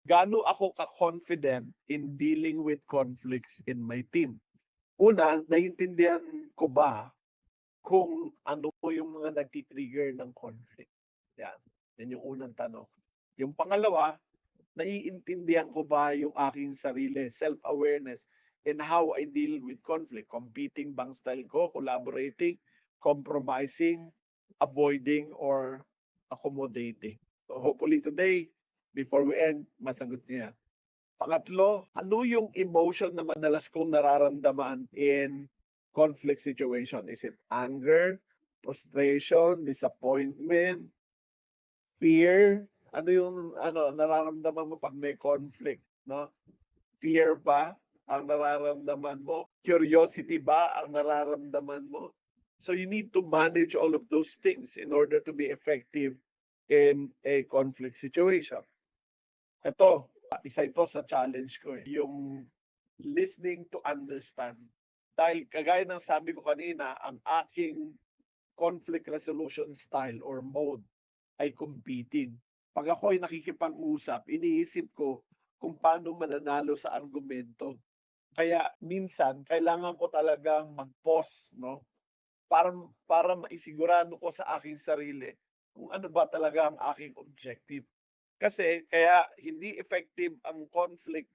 Gaano ako ka-confident in dealing with conflicts in my team? Una, naiintindihan ko ba kung ano po yung mga nagti-trigger ng conflict? Yan, yan yung unang tanong. Yung pangalawa, naiintindihan ko ba yung aking sarili, self-awareness, and how I deal with conflict? Competing bang style ko, collaborating, compromising, avoiding, or accommodating? So hopefully today, before we end, masagot niyo yan. Pangatlo, ano yung emotion na madalas kong nararamdaman in conflict situation? Is it anger, frustration, disappointment, fear? Ano yung nararamdaman mo pag may conflict, no? Fear ba ang nararamdaman mo? Curiosity ba ang nararamdaman mo? So you need to manage all of those things in order to be effective in a conflict situation. Ito, isa ito sa challenge ko, yung listening to understand. Dahil kagaya ng sabi ko kanina, ang aking conflict resolution style or mode ay competing. Pag ako ay nakikipag-usap, iniisip ko kung paano mananalo sa argumento. Kaya minsan, kailangan ko talagang mag-pause, no? Para, para maisigurado ko sa aking sarili kung ano ba talaga ang aking objective. Kasi kaya hindi effective ang conflict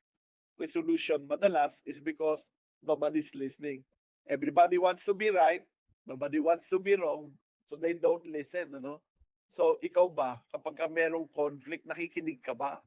resolution madalas is because nobody's listening. Everybody wants to be right, nobody wants to be wrong, so they don't listen, ano? So ikaw ba, kapag ka merong conflict, nakikinig ka ba?